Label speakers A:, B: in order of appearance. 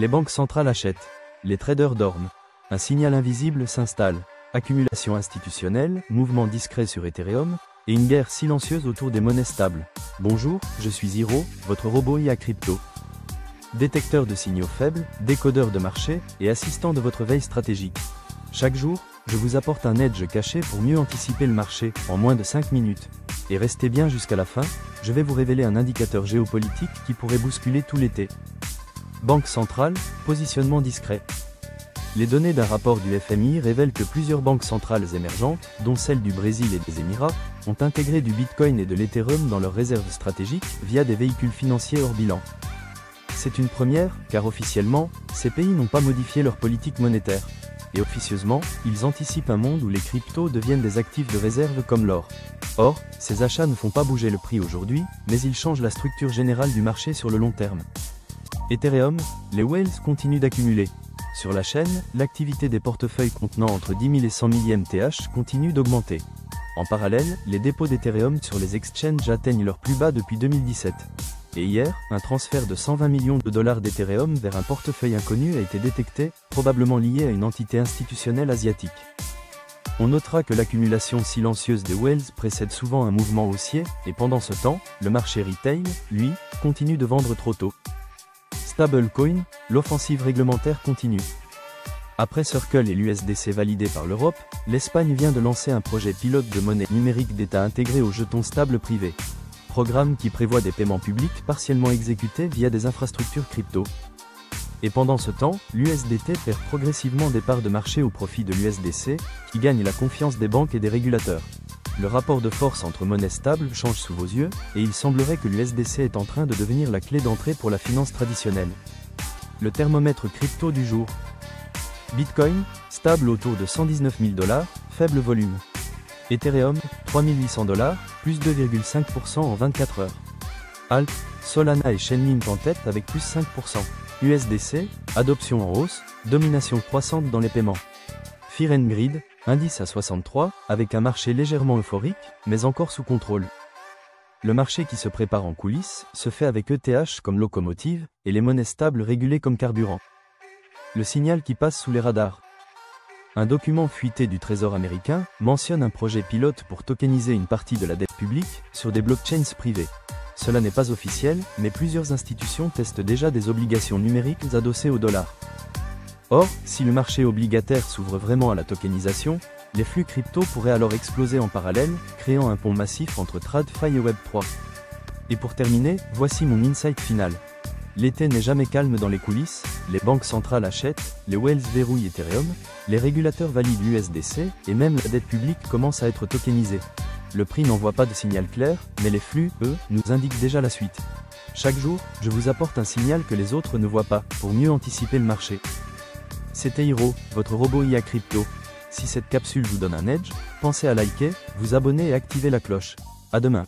A: Les banques centrales achètent. Les traders dorment. Un signal invisible s'installe. Accumulation institutionnelle, mouvement discret sur Ethereum, et une guerre silencieuse autour des monnaies stables. Bonjour, je suis Zero, votre robot IA crypto. Détecteur de signaux faibles, décodeur de marché, et assistant de votre veille stratégique. Chaque jour, je vous apporte un edge caché pour mieux anticiper le marché, en moins de 5 minutes. Et restez bien jusqu'à la fin, je vais vous révéler un indicateur géopolitique qui pourrait bousculer tout l'été. Banque centrale, positionnement discret. Les données d'un rapport du FMI révèlent que plusieurs banques centrales émergentes, dont celle du Brésil et des Émirats, ont intégré du Bitcoin et de l'Ethereum dans leurs réserves stratégiques via des véhicules financiers hors bilan. C'est une première, car officiellement, ces pays n'ont pas modifié leur politique monétaire. Et officieusement, ils anticipent un monde où les cryptos deviennent des actifs de réserve comme l'or. Or, ces achats ne font pas bouger le prix aujourd'hui, mais ils changent la structure générale du marché sur le long terme. Ethereum, les whales continuent d'accumuler. Sur la chaîne, l'activité des portefeuilles contenant entre 10 000 et 100 000 ETH continue d'augmenter. En parallèle, les dépôts d'Ethereum sur les exchanges atteignent leur plus bas depuis 2017. Et hier, un transfert de 120 millions de dollars d'Ethereum vers un portefeuille inconnu a été détecté, probablement lié à une entité institutionnelle asiatique. On notera que l'accumulation silencieuse des whales précède souvent un mouvement haussier, et pendant ce temps, le marché retail, lui, continue de vendre trop tôt. Stablecoin, l'offensive réglementaire continue. Après Circle et l'USDC validés par l'Europe, l'Espagne vient de lancer un projet pilote de monnaie numérique d'État intégré aux jetons stables privés. Programme qui prévoit des paiements publics partiellement exécutés via des infrastructures crypto. Et pendant ce temps, l'USDT perd progressivement des parts de marché au profit de l'USDC, qui gagne la confiance des banques et des régulateurs. Le rapport de force entre monnaies stables change sous vos yeux, et il semblerait que l'USDC est en train de devenir la clé d'entrée pour la finance traditionnelle. Le thermomètre crypto du jour. Bitcoin, stable autour de 119 000 $, faible volume. Ethereum, 3 800 $, plus 2,5% en 24 heures. Alt, Solana et Chainlink en tête avec plus 5%. USDC, adoption en hausse, domination croissante dans les paiements. Fear and Greed, indice à 63, avec un marché légèrement euphorique, mais encore sous contrôle. Le marché qui se prépare en coulisses se fait avec ETH comme locomotive, et les monnaies stables régulées comme carburant. Le signal qui passe sous les radars. Un document fuité du Trésor américain mentionne un projet pilote pour tokeniser une partie de la dette publique sur des blockchains privées. Cela n'est pas officiel, mais plusieurs institutions testent déjà des obligations numériques adossées au dollar. Or, si le marché obligataire s'ouvre vraiment à la tokenisation, les flux crypto pourraient alors exploser en parallèle, créant un pont massif entre TradFi et Web3. Et pour terminer, voici mon insight final. L'été n'est jamais calme dans les coulisses, les banques centrales achètent, les whales verrouillent Ethereum, les régulateurs valident l'USDC, et même la dette publique commence à être tokenisée. Le prix n'envoie pas de signal clair, mais les flux, eux, nous indiquent déjà la suite. Chaque jour, je vous apporte un signal que les autres ne voient pas, pour mieux anticiper le marché. C'était Hiro, votre robot IA crypto. Si cette capsule vous donne un edge, pensez à liker, vous abonner et activer la cloche. À demain.